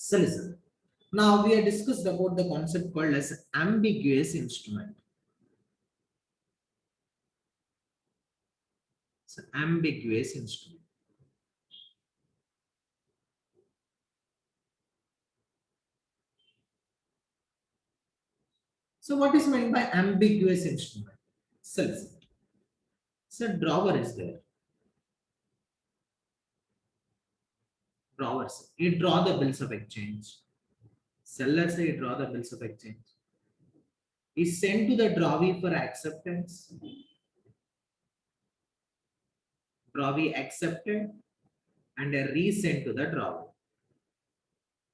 So listen. Now we have discussed about the concept called as ambiguous instrument. So ambiguous instrument. So what is meant by ambiguous instrument? So listen. So drawer is there. Drawers. You draw the bills of exchange. Sellers say draw the bills of exchange. Is sent to the drawee for acceptance. Drawee accepted and a resent to the drawee.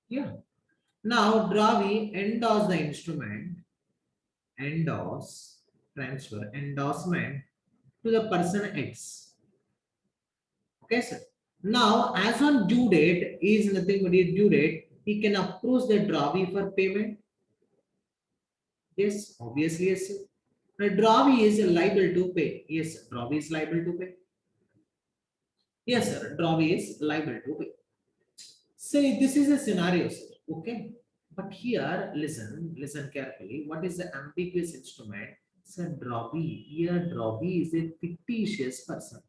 Yeah. Now drawee endorse the instrument, endorse, transfer, endorsement to the person X. Okay, sir. Now, as on due date is nothing but a due date, he can approach the drawee for payment. Yes, obviously, yes, sir. The drawee is liable to pay. Yes, sir. Drawee is liable to pay. Yes, sir. Drawee is liable to pay. Say this is a scenario, sir. Okay. But here, listen carefully. What is the ambiguous instrument? Sir, drawee. Here, drawee is a fictitious person.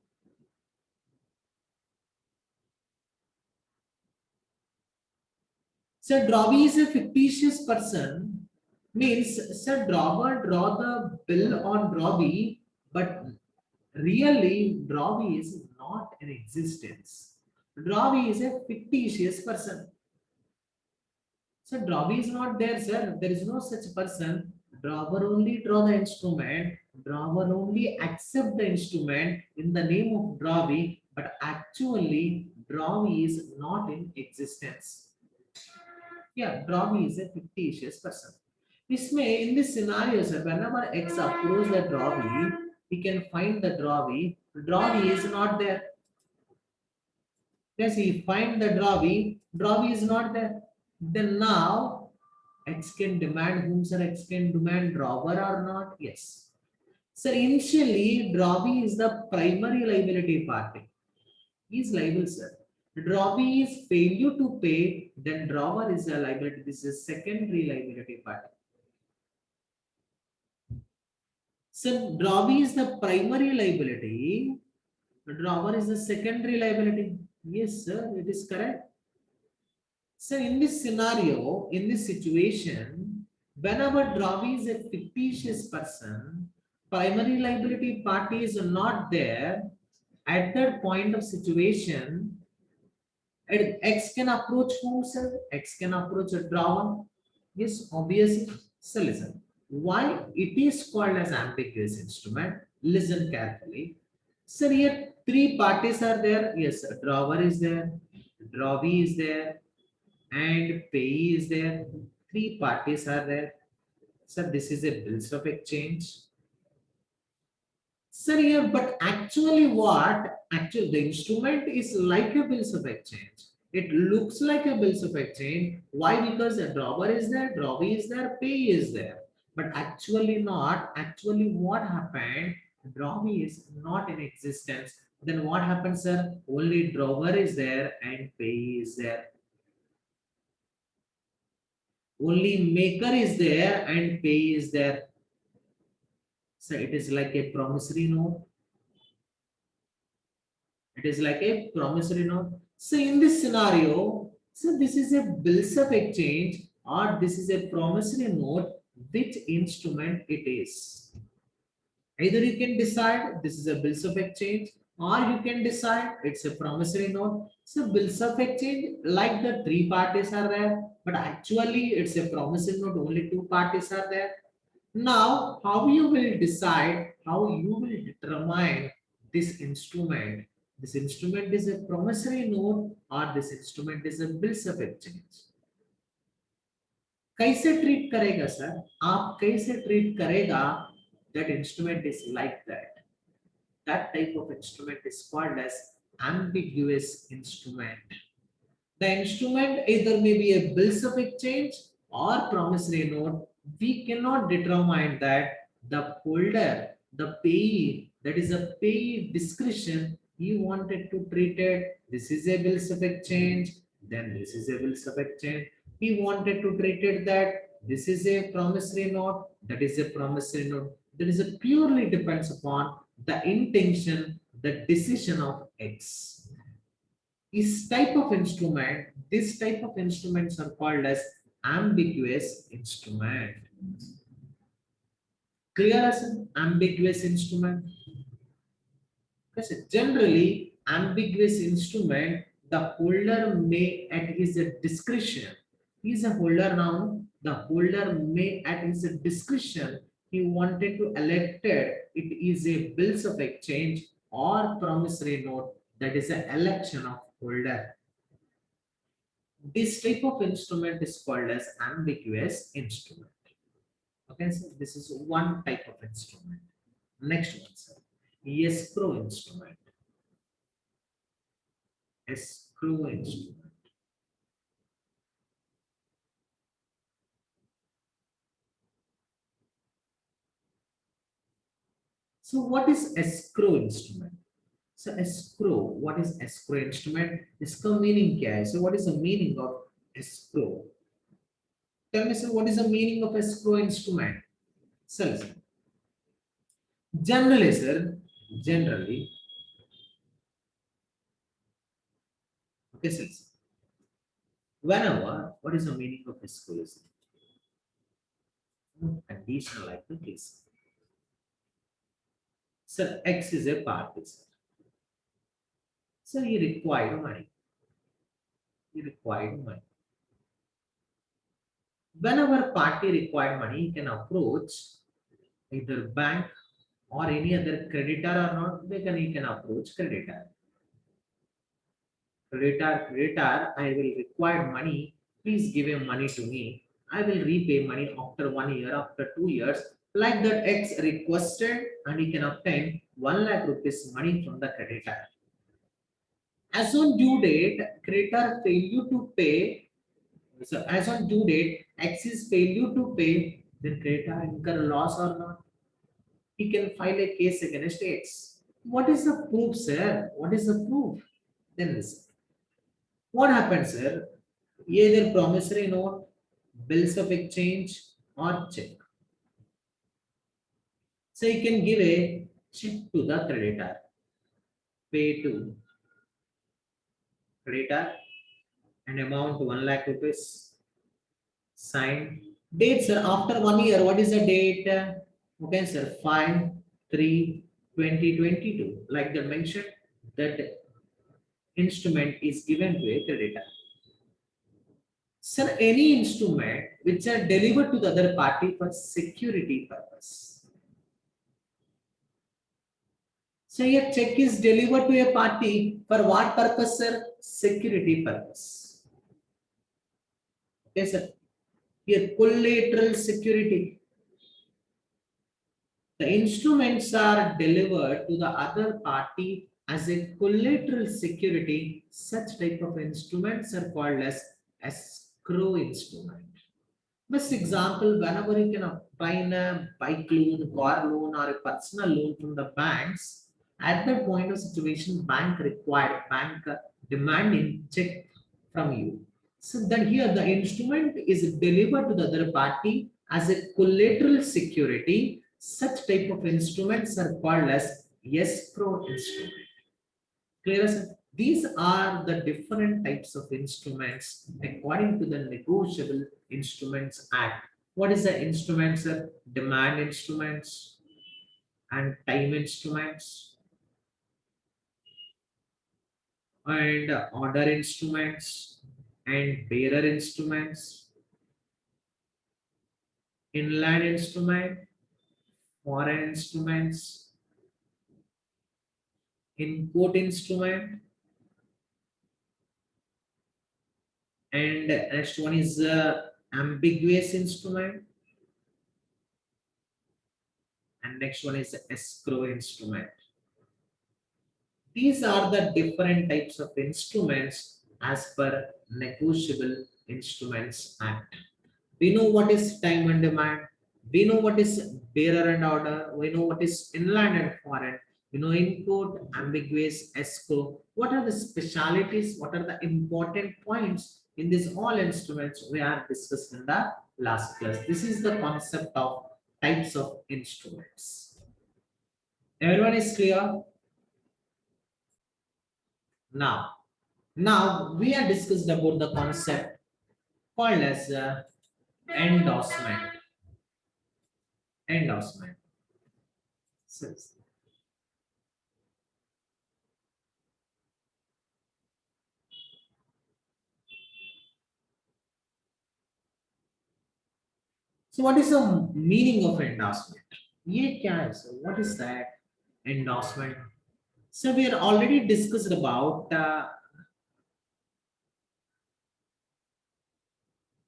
Sir, drawee is a fictitious person. Means, sir, drawer draw the bill on drawee, but really, drawee is not in existence. Drawee is a fictitious person. So drawee is not there, sir. There is no such person. Drawer only draw the instrument. Drawer only accept the instrument in the name of drawee, but actually drawee is not in existence. Yeah, drawee is a fictitious person. In this scenario, sir, whenever X approves the drawee, he can find the drawee. Drawee is not there. Yes, he find the drawee is not there. Then now X can demand whom, sir? X can demand drawer or not? Yes. Sir, initially drawee is the primary liability party. He is liable, sir. Drawee is failure to pay, then drawer is a liability. This is secondary liability party. So drawee is the primary liability. Drawer is the secondary liability. Yes, sir, it is correct. So in this scenario, in this situation, whenever drawee is a fictitious person, primary liability party is not there. At that point of situation, X can approach whom, sir? X can approach a drawer. Yes, obviously. So listen, why it is called as ambiguous instrument? Listen carefully. Sir, here three parties are there. Yes, a drawer is there, drawee is there, and payee is there. Three parties are there. Sir, this is a bills of exchange. Sir, here, but actually what? Actually, the instrument is like a bills of exchange. It looks like a bills of exchange. Why? Because a drawer is there, drawee is there, pay is there. But actually not. Actually, what happened? Drawee is not in existence. Then what happens, sir? Only drawer is there and pay is there. Only maker is there and pay is there. So it is like a promissory note. It is like a promissory note. So in this scenario, so this is a bills of exchange or this is a promissory note. Which instrument it is? Either you can decide this is a bills of exchange or you can decide it's a promissory note. So bills of exchange, like the three parties are there, but actually it's a promissory note, only two parties are there. Now, how you will decide, how you will determine this instrument? This instrument is a promissory note or this instrument is a bills of exchange. कैसे treat करेगा sir? आप कैसे treat करेगा? That instrument is like that. That type of instrument is called as ambiguous instrument. The instrument either may be a bills of exchange or promissory note. We cannot determine that the holder, the payee, that is a payee discretion, he wanted to treat it. This is a bills of exchange. then this is a bills of exchange. He wanted to treat it that this is a promissory note, that is a promissory note. That is a purely depends upon the intention, the decision of X. This type of instruments are called as ambiguous instrument. Clear as an ambiguous instrument? Because generally, ambiguous instrument, the holder may at his discretion. He is a holder now. The holder may at his discretion, he wanted to elect it is a bills of exchange or promissory note, that is an election of holder. This type of instrument is called as ambiguous instrument. Okay, so this is one type of instrument. Next one, sir. Escrow instrument. Escrow instrument. So what is escrow instrument? So escrow, what is escrow instrument? Escrow meaning क्या है? So what is the meaning of escrow? Tell me, sir, what is the meaning of escrow instrument? Sir, listen. Generally, sir, generally, okay, sir, whenever, what is the meaning of escrow? Conditional like the case. Sir, X is a party, sir. So he required money. He required money. Whenever party required money, he can approach either bank or any other creditor or not, he can approach creditor. Creditor, I will require money. Please give him money to me. I will repay money after 1 year, after 2 years. Like that, X requested and he can obtain 1 lakh rupees money from the creditor. As on due date, creditor failure to pay. So as on due date, X is failure to pay, then creditor incur loss or not? He can file a case against X. What is the proof, sir? What is the proof? Then listen. What happens, sir? Either promissory note, bills of exchange, or check. So he can give a check to the creditor. Pay to creditor an amount 1 lakh rupees. Signed. Date, sir. After 1 year, what is the date? Okay, sir. 5/3/2022. Like the mentioned, that instrument is given to a creditor. Sir, any instrument which are delivered to the other party for security purpose. So a check is delivered to a party for what purpose, sir? Security purpose. Okay, sir. Here collateral security. The instruments are delivered to the other party as a collateral security. Such type of instruments are called as escrow instrument. Best example, whenever you can obtain a bike loan, car loan, or a personal loan from the banks, at that point of situation, bank demanding check from you. So then here the instrument is delivered to the other party as a collateral security. Such type of instruments are called as escrow instrument. Clear, sir? These are the different types of instruments according to the Negotiable Instruments Act. What is the instruments, sir? Demand instruments and time instruments and order instruments and bearer instruments, inland instrument, foreign instruments, import instrument, and next one is ambiguous instrument, and next one is escrow instrument. These are the different types of instruments as per Negotiable Instruments Act. We know what is time and demand. We know what is bearer and order. We know what is inland and foreign. input, ambiguous, ESCO. What are the specialities? What are the important points in these all instruments we are discussed in the last class? This is the concept of types of instruments. Everyone is clear? Now, we are discussed about the concept called as endorsement. Endorsement. So, what is the meaning of endorsement? ये क्या है? So what is that endorsement? So we are already discussed about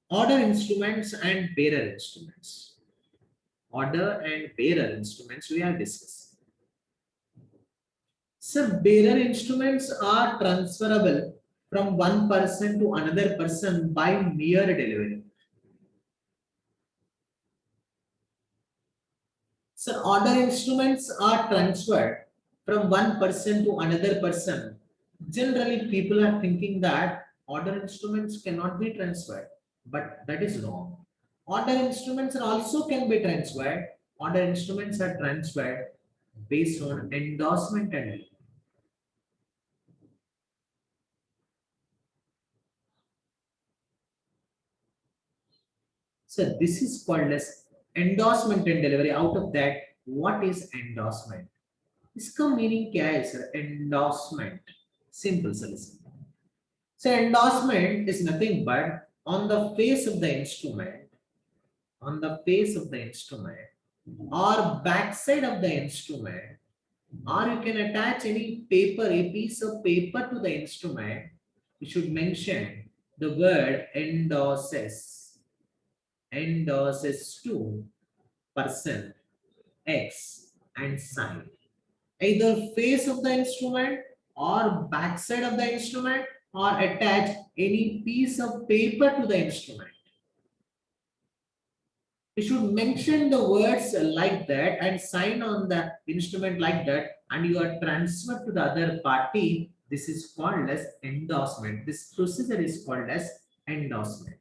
order instruments and bearer instruments. Order and bearer instruments we are discussing. So bearer instruments are transferable from one person to another person by mere delivery. So order instruments are transferred from one person to another person. Generally, people are thinking that order instruments cannot be transferred, but that is wrong. Order instruments also can be transferred. Order instruments are transferred based on endorsement and delivery. So this is called as endorsement and delivery. Out of that, what is endorsement? इसका meaning क्या है sir? Endorsement simple sir. So endorsement is nothing but on the face of the instrument, on the face of the instrument or backside of the instrument, or you can attach any paper, a piece of paper to the instrument. You should mention the word endorses, endorses to person X and sign. Either face of the instrument or backside of the instrument, or attach any piece of paper to the instrument. You should mention the words like that and sign on the instrument like that, and you are transferred to the other party. This is called as endorsement. This procedure is called as endorsement.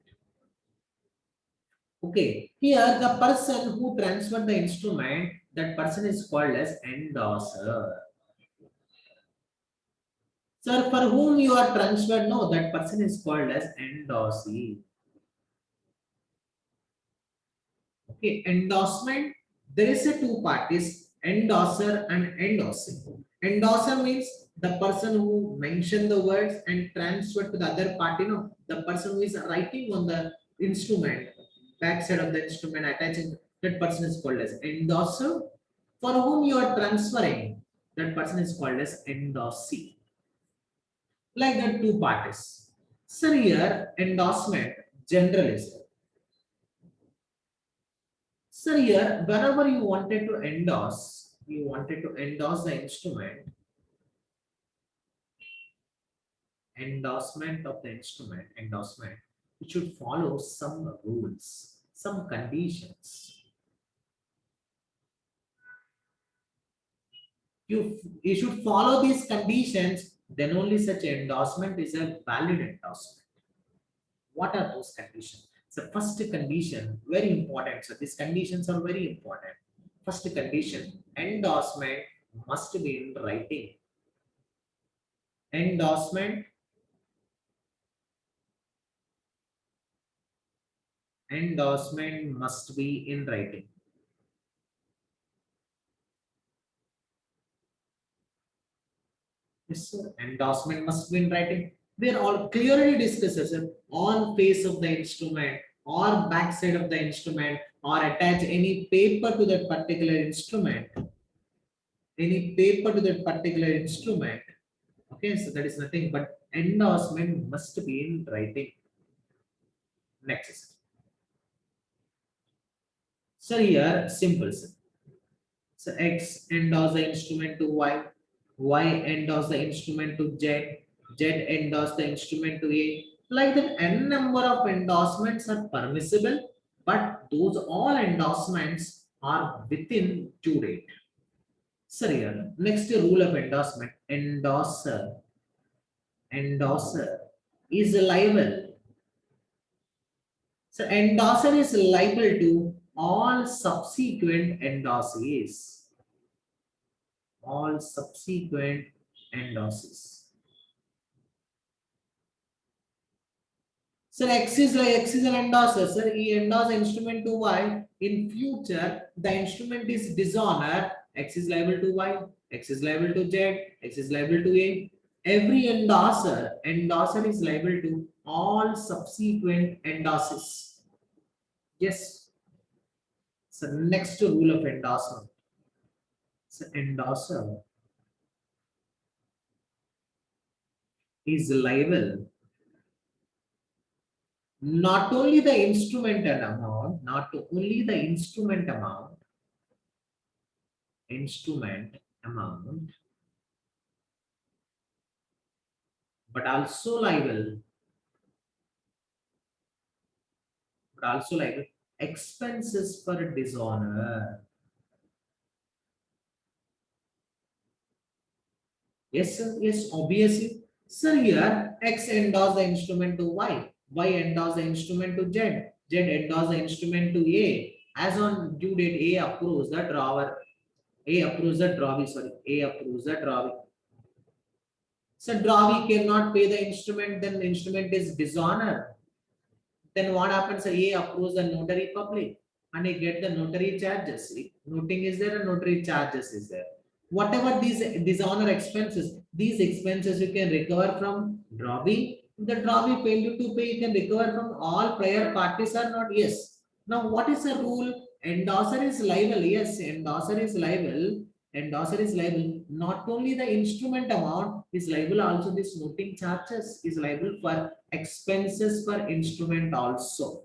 Okay, here the person who transferred the instrument, that person is called as endorser. Sir, for whom you are transferred, no, that person is called as endorsee. Okay, endorsement, there is a two parties, endorser and endorsing. Endorser means the person who mentioned the words and transferred to the other party, no, the person who is writing on the instrument, backside of the instrument, attaching, that person is called as endorser. For whom you are transferring, that person is called as endorsee. Like that, two parties. Sir, here endorsement general is there. Sir, here whenever you wanted to endorse, the instrument, endorsement of the instrument, endorsement, it should follow some rules, some conditions. You should follow these conditions, then only such endorsement is a valid endorsement. What are those conditions? So first condition, very important. So these conditions are very important. First condition, endorsement must be in writing. Endorsement, endorsement must be in writing. Yes, sir. Endorsement must be in writing. We are all clearly discussed on face of the instrument or backside of the instrument, or attach any paper to that particular instrument. Any paper to that particular instrument. Okay, so that is nothing but endorsement must be in writing. Next. So here, simple. Sir. So X endorse the instrument to Y endorse the instrument to Z endorse the instrument to A. Like that, n number of endorsements are permissible, but those all endorsements are within due date. Sir, here, next rule of endorsement. Endorser is liable. So endorser is liable to all subsequent endorsees. All subsequent endorsees. Sir, X is an endorser. Sir, he endorse instrument to Y. In future, the instrument is dishonor. X is liable to Y. X is liable to Z. X is liable to A. Every endorser is liable to all subsequent endorses. Yes. So next rule of endorsement. So endorser is liable not only the instrument amount, but also liable, expenses for dishonor. Yes, sir. Yes, obviously. Sir, here X endorse the instrument to Y. Y endorse the instrument to Z. Z endorse the instrument to A. As on due date, A approves the drawer. A approves the drawing. Sorry, A approves the drawing. So drawing cannot pay the instrument, then the instrument is dishonor. Then what happens? A approves the notary public and he get the notary charges. See, noting is there and notary charges is there. Whatever these dishonor expenses, these expenses you can recover from drawing. The drawing failure to pay, you can recover from all prior parties or not? Yes. Now, what is the rule? Endorser is liable. Yes, endorser is liable. Endorser is liable. Not only the instrument amount is liable, also this noting charges is liable for expenses per instrument also.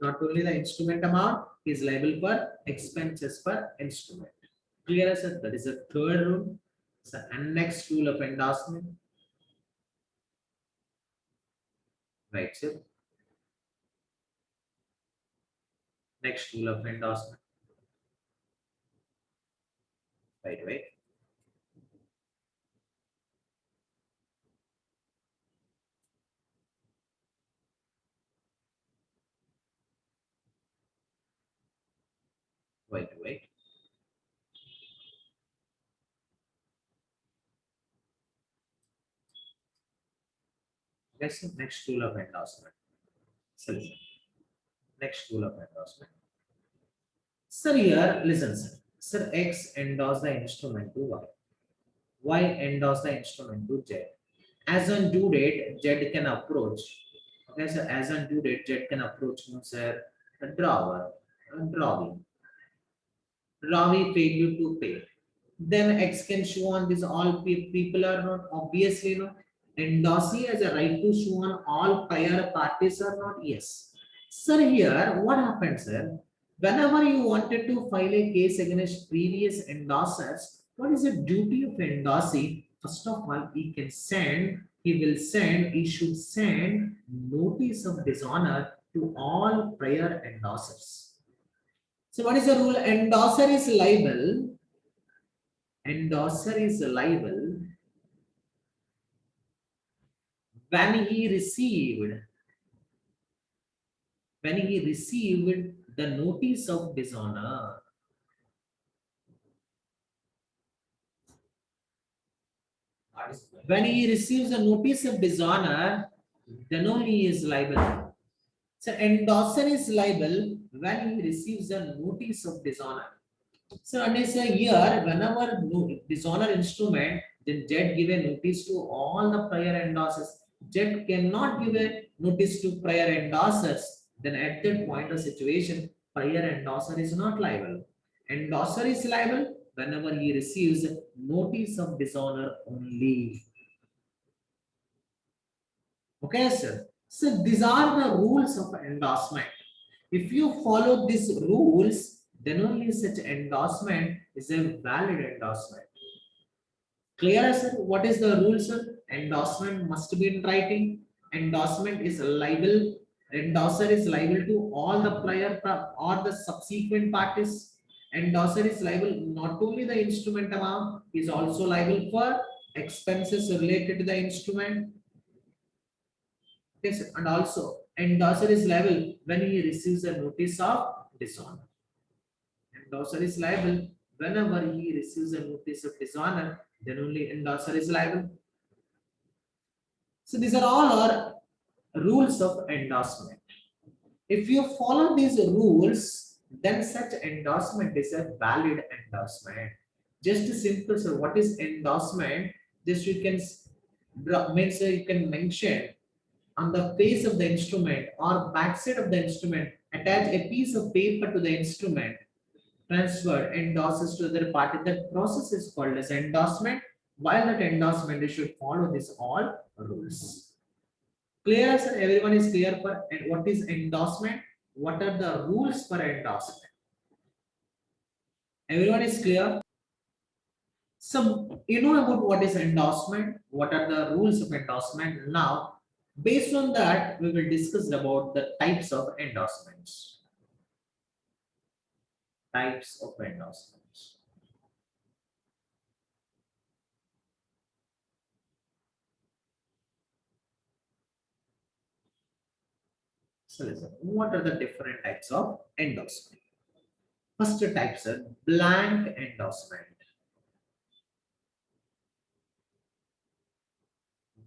Not only the instrument amount is liable for expenses per instrument. Clear, sir? That is the third rule. So, and next rule of endorsement. Right, sir. Next rule of endorsement. Right, right. Wait, wait. Yes, sir. Next rule of endorsement. Sir, next rule of endorsement. Sir, here, listen, sir. Sir, X endorse the instrument to Y. Y endorse the instrument to Z. As on due date, Z can approach. Okay, so as on due date, Z can approach sir, a drawer, a drawing. Drawing failure to pay. Then X can show on this all people are not obviously not. Endorsee has a right to show on all prior parties or not? Yes. Sir, here what happens, sir? Whenever you wanted to file a case against previous endorsers, what is the duty of endorsee? First of all, he should send notice of dishonor to all prior endorsers. So what is the rule? Endorser is liable when he received the notice of dishonor. When he receives a notice of dishonor, then only he is liable. So endorser is liable when he receives a notice of dishonor. So and it's a year whenever dishonor instrument, then JET give a notice to all the prior endorsers. JET cannot give a notice to prior endorsers. Then at that point of situation, prior endorser is not liable. Endorser is liable whenever he receives notice of dishonor only. Okay, sir. So these are the rules of endorsement. If you follow these rules, then only such endorsement is a valid endorsement. Clear, sir? What is the rule, sir? Endorsement must be in writing. Endorsement is liable. Endorser is liable to all the prior or the subsequent parties. Endorser is liable not only the instrument amount, is also liable for expenses related to the instrument. Yes, and also endorser is liable when he receives a notice of dishonor. Endorser is liable whenever he receives a notice of dishonor, then only endorser is liable. So these are all our rules of endorsement. If you follow these rules, then such endorsement is a valid endorsement. Just a simple, so what is endorsement? Just you can means you can mention on the face of the instrument or backside of the instrument, attach a piece of paper to the instrument, transfer endorses to the other party. That process is called as endorsement. While that endorsement, you should follow these all rules. Clear, sir? Everyone is clear for what is endorsement? What are the rules for endorsement? Everyone is clear? So, you know about what is endorsement? What are the rules of endorsement? Now, based on that, we will discuss about the types of endorsements. Types of endorsements. So, listen, what are the different types of endorsement? First type, sir, blank endorsement.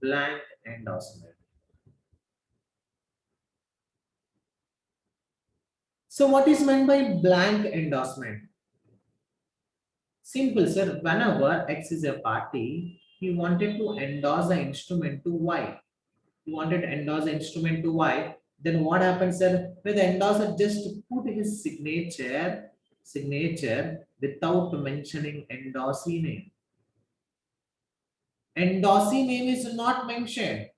Blank endorsement. So what is meant by blank endorsement? Simple, sir. Whenever X is a party, he wanted to endorse the instrument to Y. He wanted to endorse the instrument to Y. Then what happens, sir? When the endorser just put his signature without mentioning endorsee name. Endorsee name is not mentioned.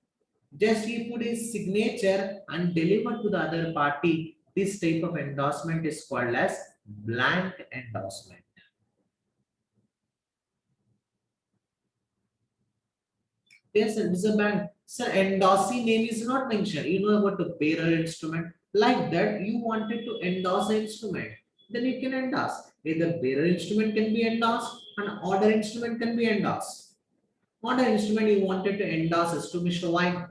Just he put his signature and delivered to the other party. This type of endorsement is called as blank endorsement. Yes, sir, it's a bank. Sir, endorsee name is not mentioned. You know about the bearer instrument. Like that, you wanted to endorse an instrument. Then you can endorse. Either bearer instrument can be endorsed and order instrument can be endorsed. Order instrument you wanted to endorse is to Mr. White.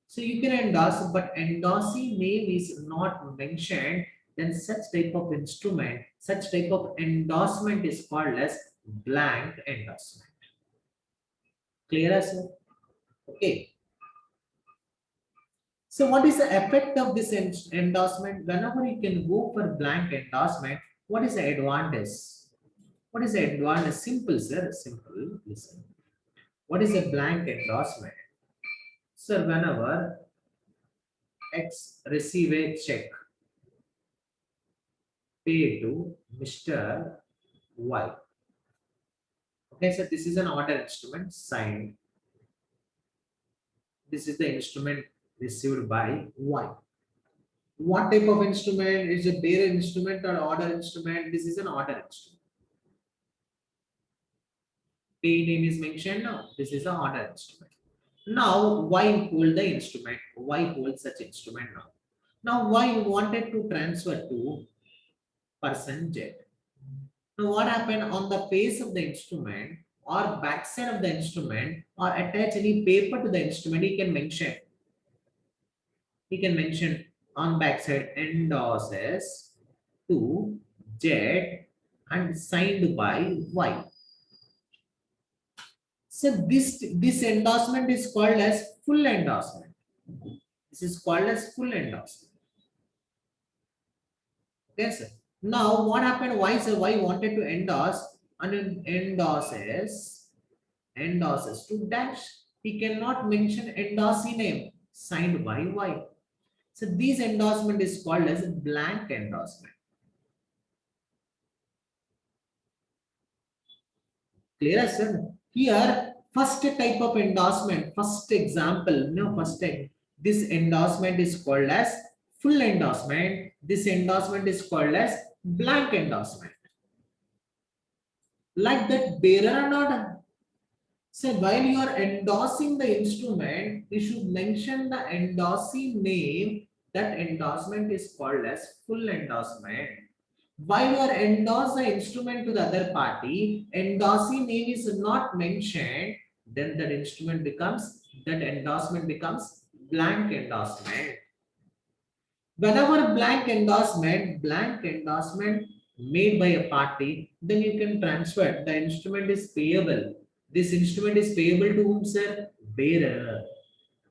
So you can endorse, but endorsee name is not mentioned. Then such type of instrument, such type of endorsement is called as blank endorsement. Clear as well? Okay. So what is the effect of this endorsement? Whenever you can go for blank endorsement, what is the advantage? What is the advantage? Simple, sir. Simple. Listen. What is a blank endorsement? Sir, whenever X receive a check pay to Mr. Y. Okay, so this is an order instrument signed. This is the instrument received by Y. What type of instrument is a bearer instrument or order instrument? This is an order instrument. Pay name is mentioned. No, this is an order instrument. Now, Y hold the instrument. Y holds such instrument now. Now, Y wanted to transfer to person Z. Now, what happened on the face of the instrument or backside of the instrument or attach any paper to the instrument? He can mention on backside endorses to Z and signed by Y. So this endorsement is called as full endorsement. This is called as full endorsement. Yes, sir. Now what happened? Why sir? Why wanted to endorse and endorses to dash? He cannot mention endorsee name signed by Y. So this endorsement is called as blank endorsement. Clear, sir? Here, first type of endorsement, first example, this endorsement is called as full endorsement. This endorsement is called as blank endorsement. Like that, bearer or not. So while you are endorsing the instrument, you should mention the endorsee name. That endorsement is called as full endorsement. While you are endorse the instrument to the other party, endorsee name is not mentioned, then that endorsement becomes blank endorsement. Whenever blank endorsement made by a party, then you can transfer. The instrument is payable. This instrument is payable to whom, sir? Bearer.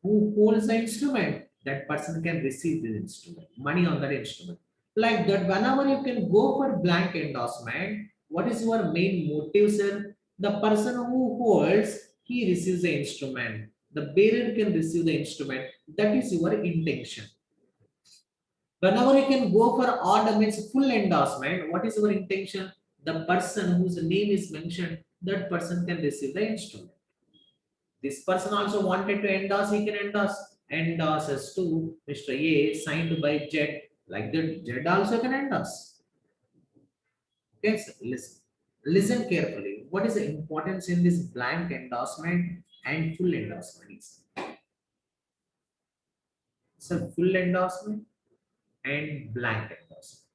Who holds the instrument? That person can receive the instrument, money on that instrument. Like that, whenever you can go for blank endorsement, what is your main motive, sir? The person who holds, he receives the instrument. The bearer can receive the instrument. That is your intention. Whenever you can go for odd means full endorsement, what is your intention? The person whose name is mentioned, that person can receive the instrument. This person also wanted to endorse, he can endorses to Mr. A signed by Z, like that Z also can endorse. Okay, so listen carefully. What is the importance in this blank endorsement and full endorsement? So full endorsement and blank endorsement.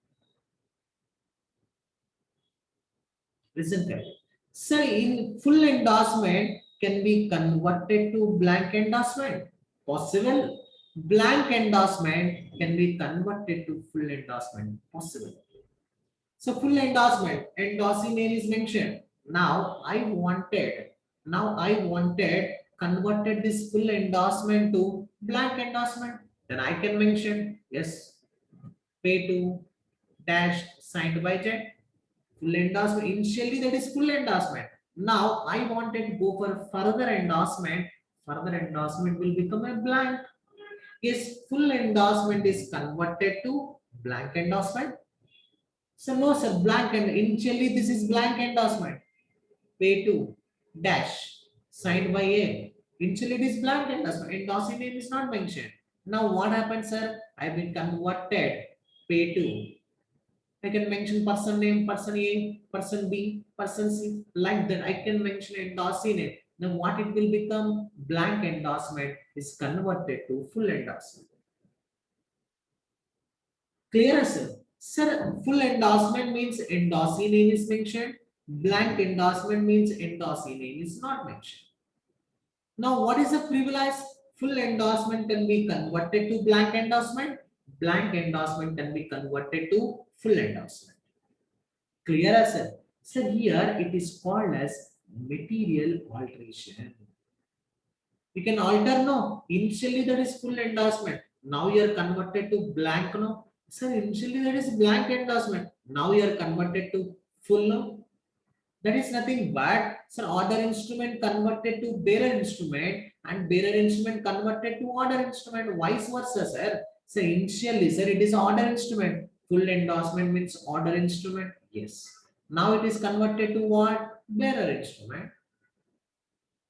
Listen carefully. So in full endorsement can be converted to blank endorsement. Possible. Blank endorsement can be converted to full endorsement. Possible. So full endorsement, endorsing name is mentioned. Now I wanted converted this full endorsement to blank endorsement. Then I can mention yes, pay to dash signed by Z. Full endorsement. Initially, that is full endorsement. Now, I wanted to go for further endorsement. Further endorsement will become a blank. Yes, full endorsement is converted to blank endorsement. So, no, sir, blank and initially this is blank endorsement. Pay to dash signed by A. Initially, it is blank endorsement. Endorsing name is not mentioned. Now, what happens, sir? I will converted pay to. I can mention person name, person A, person B, person C, like that. I can mention endorsing it. Now what it will become? Blank endorsement is converted to full endorsement. Clear, sir? Sir, full endorsement means endorsing name is mentioned. Blank endorsement means endorsing name is not mentioned. Now, what is the privilege? Full endorsement can be converted to blank endorsement. Blank endorsement can be converted to full endorsement. Clear as well. So here it is called as material alteration. You can alter no. Initially that is full endorsement. Now you are converted to blank no. Sir, initially that is blank endorsement. Now you are converted to full no. That is nothing but sir order instrument converted to bearer instrument and bearer instrument converted to order instrument. Vice versa, sir. So initially, sir, it is order instrument. Full endorsement means order instrument. Yes. Now it is converted to what? Bearer instrument.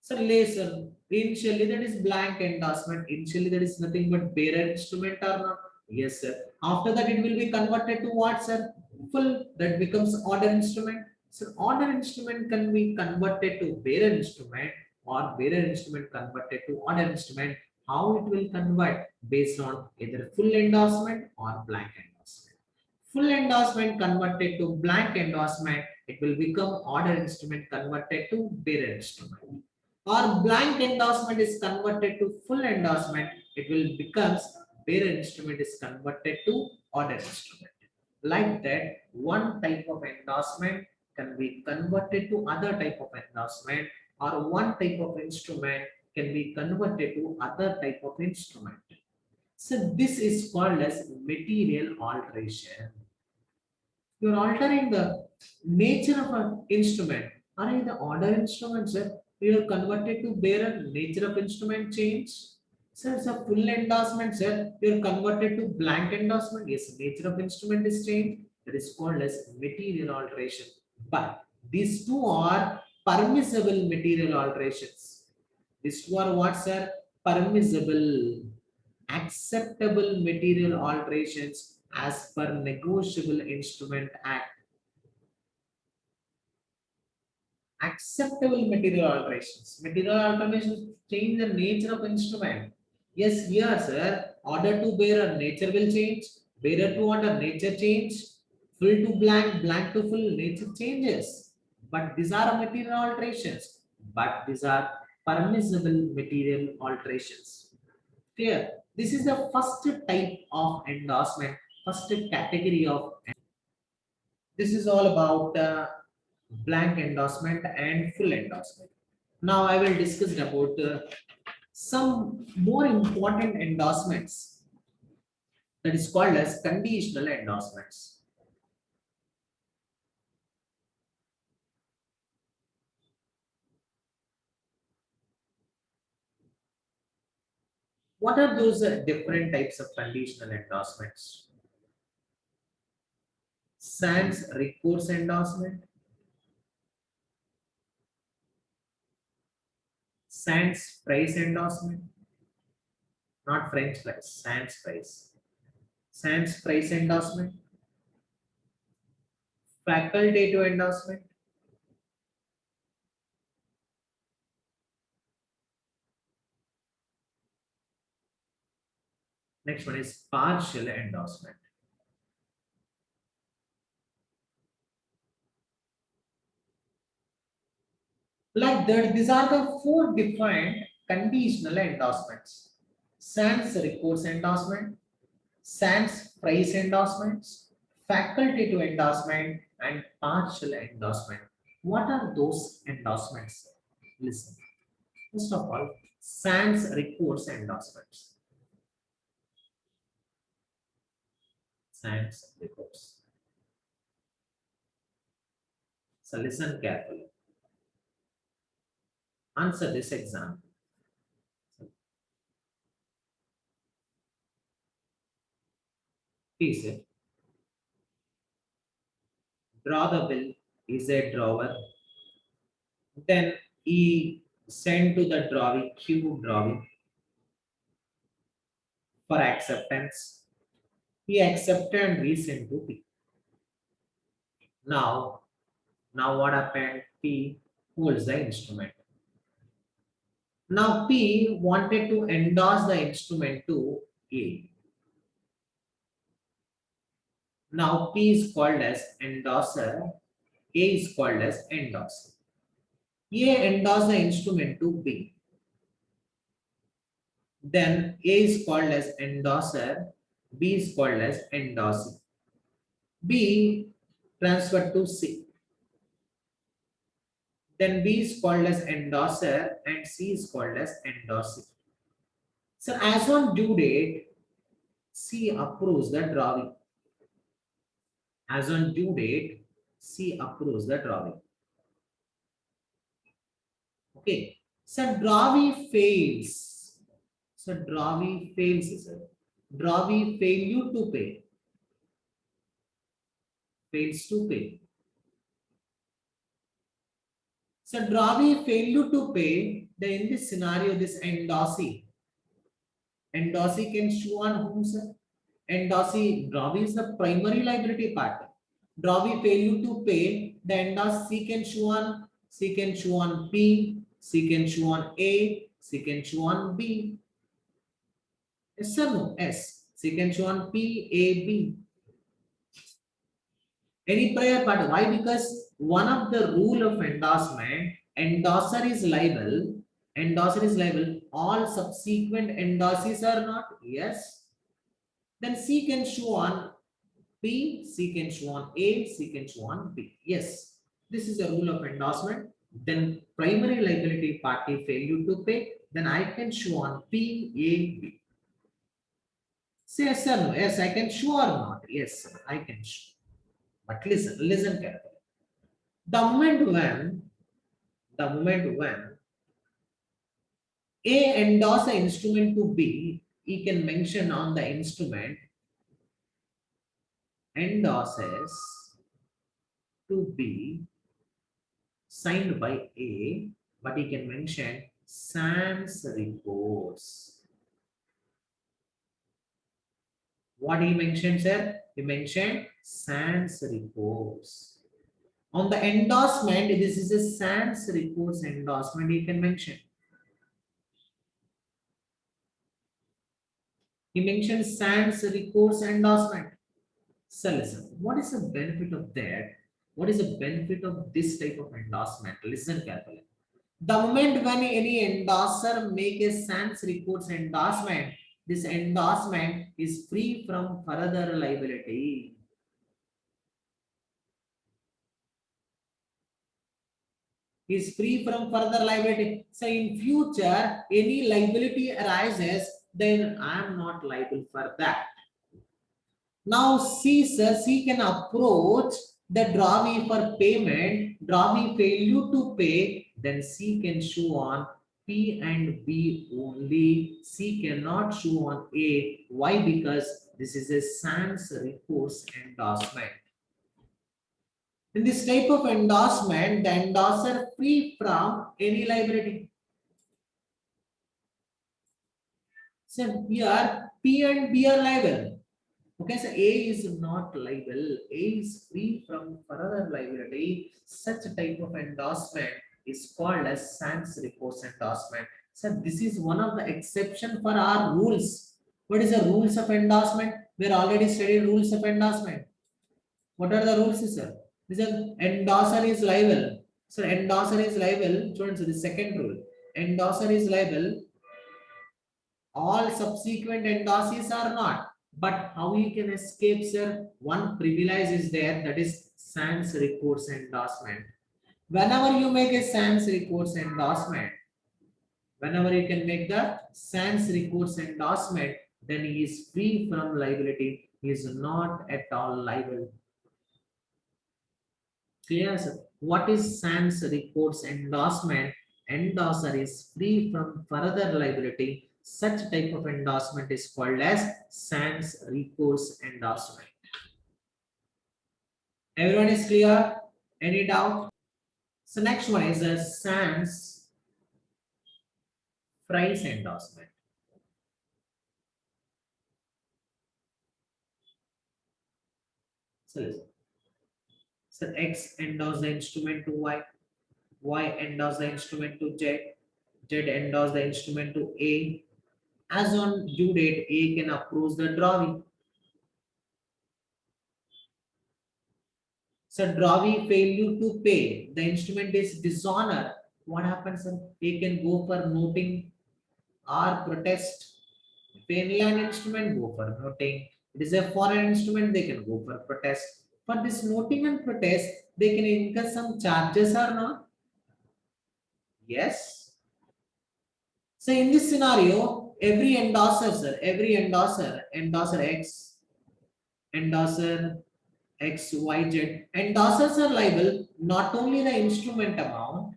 So listen, initially that is blank endorsement. Initially that is nothing but bearer instrument or not? Yes, sir. After that it will be converted to what, sir? Full. That becomes order instrument. So order instrument can be converted to bearer instrument or bearer instrument converted to order instrument. How it will convert based on either full endorsement or blank endorsement. Full endorsement converted to blank endorsement, it will become order instrument converted to bearer instrument. Or blank endorsement is converted to full endorsement, it will becomes bearer instrument is converted to order instrument. Like that, one type of endorsement can be converted to other type of endorsement, or one type of instrument can be converted to other type of instrument. So this is called as material alteration. You're altering the nature of an instrument. Are the order instruments, sir? You are converted to bearer, nature of instrument change. Sir, it's a full endorsement, sir. You are converted to blank endorsement. Yes, nature of instrument is changed. That is called as material alteration. But these two are permissible material alterations. These two are what, sir? Permissible, acceptable material alterations as per Negotiable Instrument Act. Acceptable material alterations. Material alterations change the nature of instrument. Yes, here, sir, order to bearer, nature will change. Bearer to order, nature change. Full to blank, blank to full, nature changes. But these are material alterations. But these are permissible material alterations. Clear? This is the first type of endorsement, first category of. This is all about blank endorsement and full endorsement. Now I will discuss about some more important endorsements, that is called as conditional endorsements. What are those different types of conditional endorsements? Sans recourse endorsement, sans price endorsement, not French fries, sans price. Sans price endorsement, facultative endorsement, next one is partial endorsement. Like that, these are the four different conditional endorsements. Sans recourse endorsement, sans price endorsements, facultative endorsement, and partial endorsement. What are those endorsements? Listen. First of all, sans recourse endorsements. Sans recourse. So listen carefully. Answer this example. He said, draw the bill is a drawer. Then he sent to the drawing, Q drawing for acceptance. He accepted and resent to P. Now, what happened? P holds the instrument. Now P wanted to endorse the instrument to A. Now P is called as endorser, A is called as endorser. A endorsed the instrument to B. Then A is called as endorser, B is called as endorsee. B transferred to C. Then B is called as endorser and C is called as endorsee. So as on due date, C approves the drawing. As on due date, C approves the drawing. Okay. So drawing fails. So drawing fails, sir. Drawing failure to pay. Fails to pay. So drawing failure to pay, then in this scenario, this endorsee. Endorsee can sue on whom, sir? Endorsee, drawing is the primary liability party. Drawing failure to pay, the endorsee can sue on P, C can sue on A, C can sue on B. Yes or no? S. C can sue on P, A, B. Any prior party. Why? Because one of the rule of endorsement, endorser is liable. Endorser is liable. All subsequent endorsees are not. Yes. Then C can sue on P, C can sue on A, C can sue on B. Yes. This is a rule of endorsement. Then primary liability party failure to pay. Then I can sue on P, A, B. Say yes or no. Yes, I can sue or not. Yes, I can sue. But listen carefully. The moment when A endorse the instrument to B, he can mention on the instrument endorses to B signed by A, but he can mention sans recourse. What he mentioned, sir? He mentioned sans recourse. On the endorsement, this is a sans recourse endorsement, he can mention. He mentioned sans recourse endorsement. So listen, what is the benefit of that? What is the benefit of this type of endorsement? Listen carefully. The moment when any endorser make a sans recourse endorsement, this endorsement is free from further liability. Is free from further liability. So in future, any liability arises, then I am not liable for that. Now C, sir, C can approach the drawee for payment. Drawee failure to pay, then C can sue on P and B only. C cannot sue on A. Why? Because this is a sans recourse endorsement. In this type of endorsement, the endorser free from any liability. So here P and B are liable. Okay, so A is not liable. A is free from further liability. Such type of endorsement is called as sans recourse endorsement. So this is one of the exception for our rules. What is the rules of endorsement? We are already studied rules of endorsement. What are the rules, sir? This is endorser is liable. So endorser is liable. Students, the second rule. Endorser is liable. All subsequent endorsees are not. But how you can escape, sir? One privilege is there, that is sans recourse endorsement. Whenever you make a sans recourse endorsement, whenever you can make the sans recourse endorsement, then he is free from liability. He is not at all liable. Clear, sir? What is sans recourse endorsement? Endorser is free from further liability. Such type of endorsement is called as sans recourse endorsement. Everyone is clear? Any doubt? So next one is a sans price endorsement. So listen. So X endorse the instrument to Y. Y endorse the instrument to Z. Z endorse the instrument to A. As on due date, A can approve the drawing. So drawee failure to pay, the instrument is dishonor. What happens? They can go for noting or protest. If inland instrument, go for noting. It is a foreign instrument, they can go for protest. For this noting and protest, they can incur some charges or not? Yes. So in this scenario, every endorser, sir, every endorser X, endorser X, Y, Z, endorsers are liable not only the instrument amount,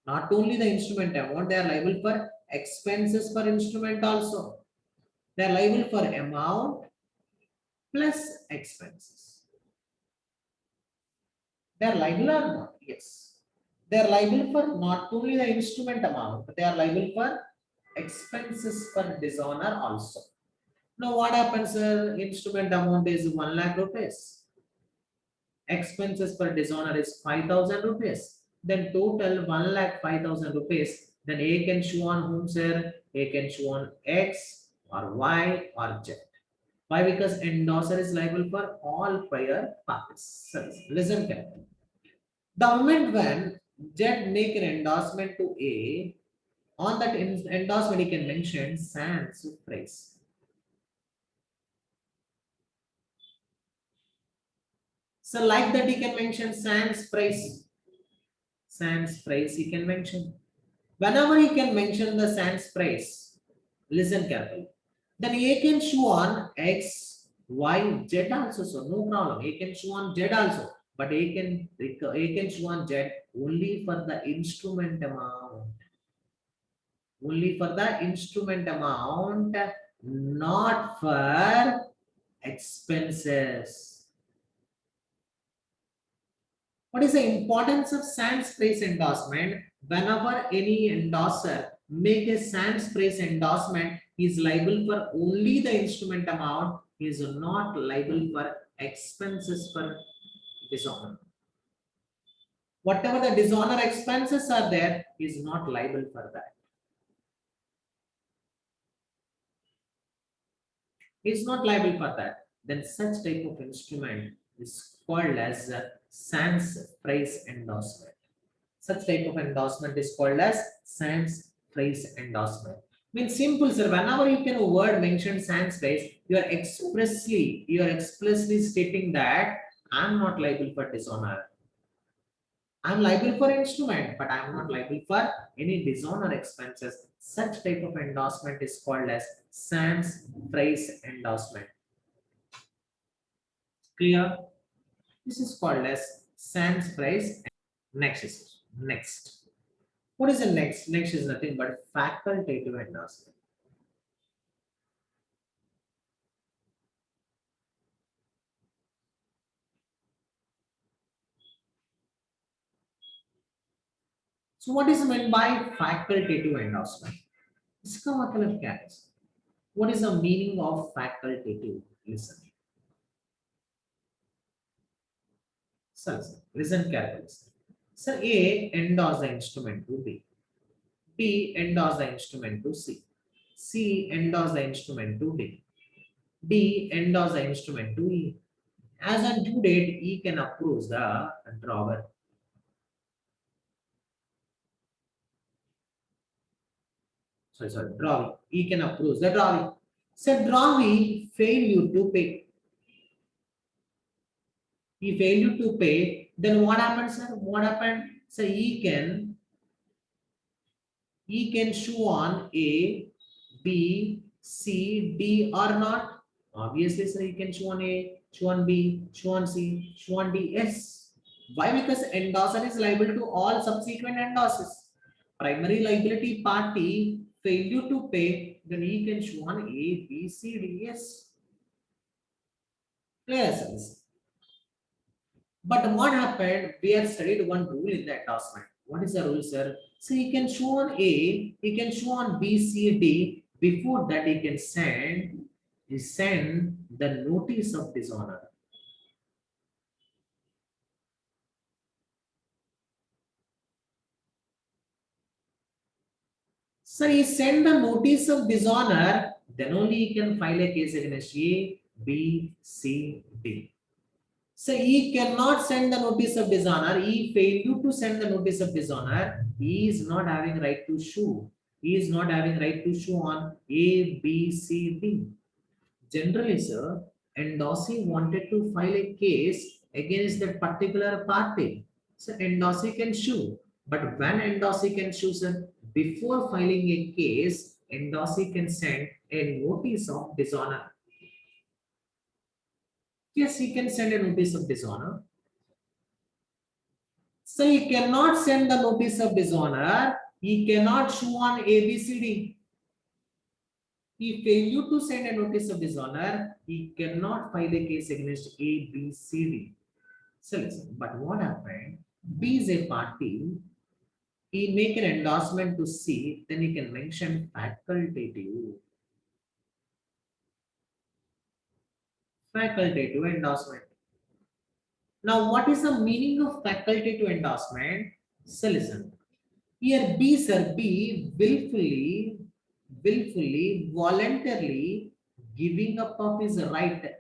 not only the instrument amount, they are liable for expenses per instrument also. They are liable for amount plus expenses. They are liable or not? Yes. They are liable for not only the instrument amount, but they are liable for expenses per dishonor also. Now what happens? Instrument amount is 1 lakh rupees. Expenses per dishonor is 5,000 rupees. Then total 1 lakh 5,000 rupees. Then A can show on whom, sir? A can show on X or Y or Z. Why? Because endorser is liable for all prior parties. So listen carefully. The moment when Z make an endorsement to A, on that endorsement he can mention sans price. So like that he can mention sans price. Sans price he can mention. Whenever he can mention the sans price, listen carefully. Then A can show on X, Y, Z also. So no problem. A can show on Z also. But A can show on Z only for the instrument amount. Only for the instrument amount, not for expenses. What is the importance of sans price endorsement? Whenever any endorser make a sans price endorsement, he is liable for only the instrument amount. He is not liable for expenses for dishonor. Whatever the dishonor expenses are there, he is not liable for that. He is not liable for that. then such type of instrument is called as a sans price endorsement. Such type of endorsement is called as sans price endorsement. Means simple, sir. Whenever you can word mention sans price, you are expressly stating that I'm not liable for dishonor. I'm liable for instrument, but I'm not liable for any dishonor expenses. Such type of endorsement is called as sans price endorsement. Clear? This is called as sans price. Next is next. What is the next? Next is nothing but facultative endorsement. So what is meant by facultative endorsement? इसका मतलब क्या है? What is the meaning of facultative? Listen. Listen carefully. Sir, A endorse the instrument to B. B endorse the instrument to C. C endorse the instrument to D. D endorse the instrument to E. As on due date, E can approve the drawer. Sorry, drawing. E can approve the drawing. So drawing fail you to pay. He failed to pay. Then what happened, sir? What happened? So he can show on A, B, C, D or not. Obviously, sir, he can show on A, show on B, show on C, show on D. Yes. Why? Because endorser is liable to all subsequent endorsers. Primary liability party failure to pay, then he can show on A, B, C, D. Yes. Clear, sir. But what happened? We have studied one rule in the endorsement. What is the rule, sir? So he can show on A, he can show on B, C, D. Before that, he send the notice of dishonor. So he send the notice of dishonor, then only he can file a case against A, B, C, D. So he cannot send the notice of dishonor. He failed you to send the notice of dishonor. He is not having right to sue. He is not having right to sue on A, B, C, D. Generally, sir, endorsee wanted to file a case against that particular party. So endorsee can sue. But when endorsee can sue, sir, before filing a case, endorsee can send a notice of dishonor. Yes, he can send a notice of dishonor. So he cannot send the notice of dishonor. He cannot sue on ABCD. He failed to send a notice of dishonor. He cannot file a case against ABCD. So listen, but what happened? B is a party. He make an endorsement to C, then he can mention facultative endorsement. Now, what is the meaning of facultative endorsement? So listen. Here B, sir, B willfully, voluntarily giving up of his right,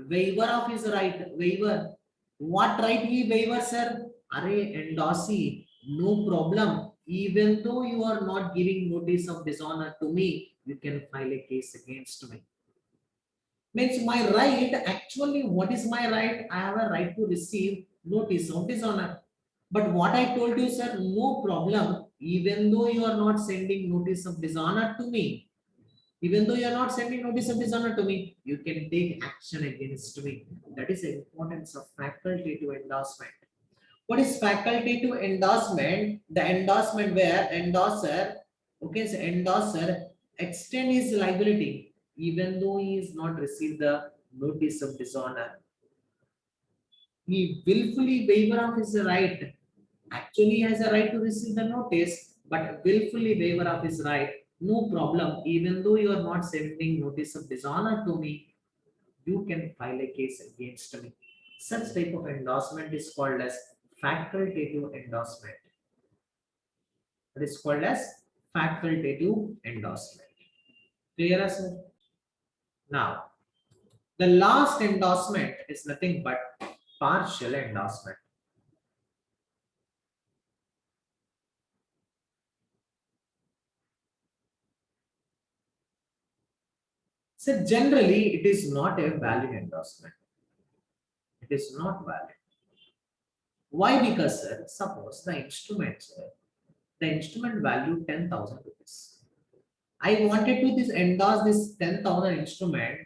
waiver of his right, waiver. What right he waiver, sir? Array endorsee, no problem. Even though you are not giving notice of dishonor to me, you can file a case against me. Means my right, actually, what is my right? I have a right to receive notice of dishonor. But what I told you, sir, no problem. Even though you are not sending notice of dishonor to me, even though you are not sending notice of dishonor to me, you can take action against me. That is the importance of facultative endorsement. What is facultative endorsement? The endorsement where endorser, okay, so endorser extend his liability even though he is not received the notice of dishonor. He willfully waiver of his right. Actually, he has a right to receive the notice, but willfully waiver of his right. No problem. Even though you are not sending notice of dishonor to me, you can file a case against me. Such type of endorsement is called as facultative endorsement. It is called as facultative endorsement. Clear, sir? Now, The last endorsement is nothing but partial endorsement. So generally, it is not a valid endorsement. It is not valid. Why? Because sir, suppose the instrument, sir, the instrument value 10,000 rupees. I wanted to endorse this 10,000 instrument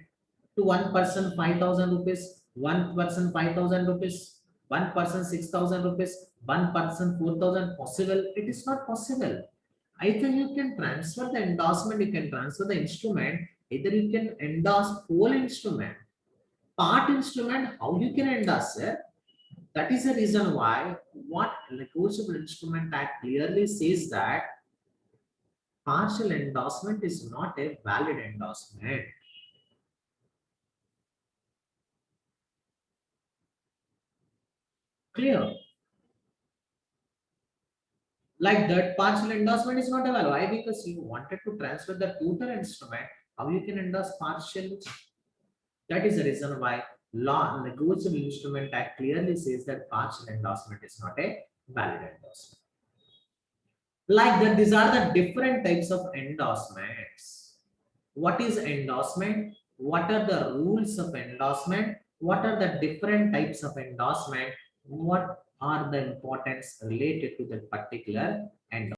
to one person 5,000 rupees, one person 5,000 rupees, one person 6,000 rupees, one person 4,000. Possible? It is not possible. Either you can transfer the endorsement, you can transfer the instrument, either you can endorse whole instrument, part instrument, how you can endorse it. That is the reason why what Negotiable Instrument Act clearly says that partial endorsement is not a valid endorsement. Clear? Like that, partial endorsement is not a valid. Why? Because you wanted to transfer the total instrument. How you can endorse partial? That is the reason why Law Negotiable Instrument Act clearly says that partial endorsement is not a valid endorsement. Like that, these are the different types of endorsements. What is endorsement? What are the rules of endorsement? What are the different types of endorsement? What are the importance related to that particular endorsement?